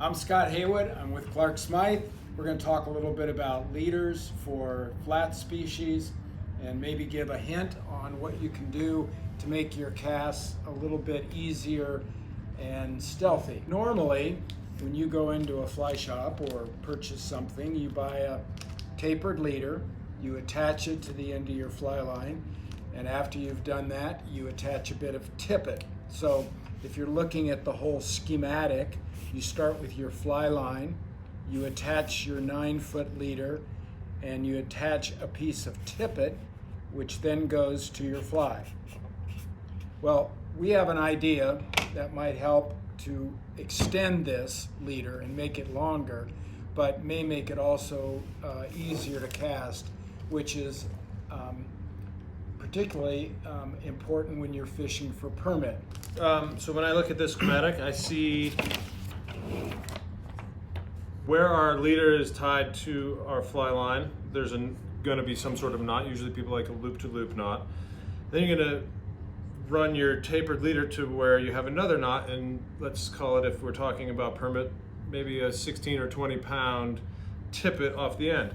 I'm Scott Haywood. I'm with Clark Smythe. We're going to talk a little bit about leaders for flat species and maybe give a hint on what you can do to make your casts a little bit easier and stealthy. Normally, when you go into a fly shop or purchase something, you buy a tapered leader, you attach it to the end of your fly line, and after you've done that, you attach a bit of tippet. So if you're looking at the whole schematic, you start with your fly line, you attach your 9-foot leader, and you attach a piece of tippet, which then goes to your fly. Well, we have an idea that might help to extend this leader and make it longer, but may make it also easier to cast, which is particularly important when you're fishing for permit. So when I look at this schematic, I see where our leader is tied to our fly line. There's going to be some sort of knot. Usually people like a loop-to-loop knot. Then you're going to run your tapered leader to where you have another knot, and let's call it, if we're talking about permit, maybe a 16 or 20 pound tippet off the end.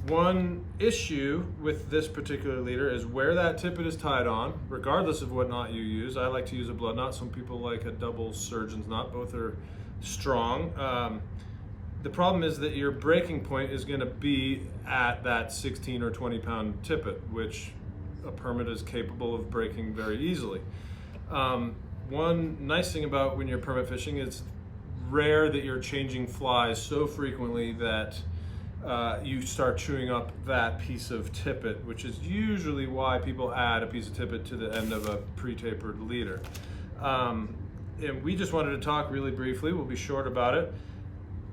One issue with this particular leader is where that tippet is tied on, regardless of what knot you use. I like to use a blood knot. Some people like a double surgeon's knot. Both are strong. The problem is that your breaking point is going to be at that 16 or 20 pound tippet, which a permit is capable of breaking very easily. One nice thing about when you're permit fishing is rare that you're changing flies so frequently that you start chewing up that piece of tippet, which is usually why people add a piece of tippet to the end of a pre-tapered leader. And we just wanted to talk really briefly, we'll be short about it,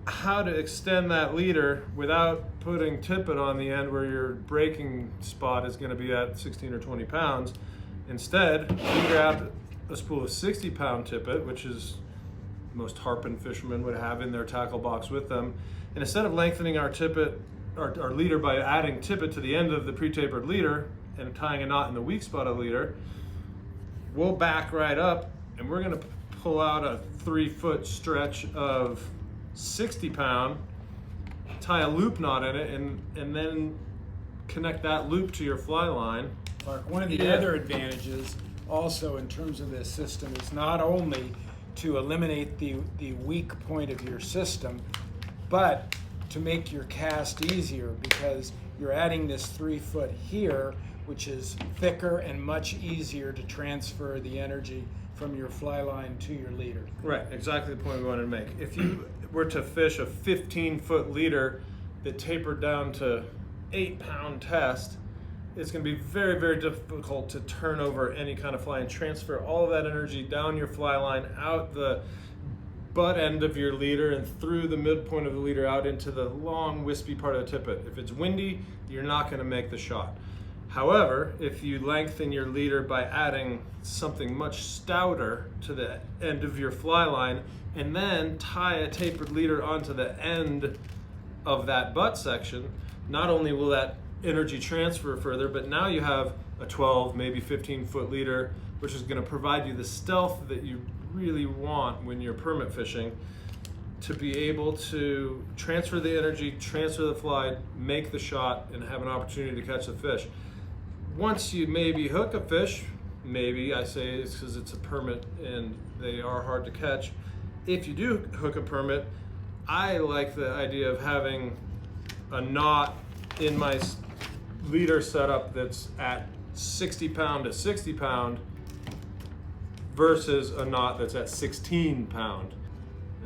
how to extend that leader without putting tippet on the end where your breaking spot is going to be at 16 or 20 pounds. Instead, we grab a spool of 60 pound tippet, which is most harping fishermen would have in their tackle box with them. And instead of lengthening our tippet, our leader by adding tippet to the end of the pre-tapered leader and tying a knot in the weak spot of the leader, we'll back right up and we're going to pull out a 3-foot stretch of 60 pound, tie a loop knot in it, and then connect that loop to your fly line. Mark, one of the other advantages also in terms of this system is not only to eliminate the weak point of your system, but to make your cast easier, because you're adding this 3-foot here, which is thicker and much easier to transfer the energy from your fly line to your leader. Right, exactly the point we wanted to make. If you were to fish a 15-foot leader that tapered down to 8-pound test, it's going to be very, very difficult to turn over any kind of fly and transfer all of that energy down your fly line, out the butt end of your leader and through the midpoint of the leader out into the long wispy part of the tippet. If it's windy, you're not going to make the shot. However, if you lengthen your leader by adding something much stouter to the end of your fly line and then tie a tapered leader onto the end of that butt section, not only will that energy transfer further, but now you have a 12, maybe 15-foot leader, which is going to provide you the stealth that you really want when you're permit fishing, to be able to transfer the energy, transfer the fly, make the shot, and have an opportunity to catch the fish. Once you maybe hook a fish, maybe, I say it's because it's a permit and they are hard to catch. If you do hook a permit, I like the idea of having a knot in my leader setup that's at 60 pound to 60 pound versus a knot that's at 16 pound.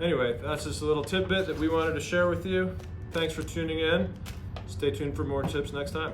Anyway, that's just a little tidbit that we wanted to share with you. Thanks for tuning in. Stay tuned for more tips next time.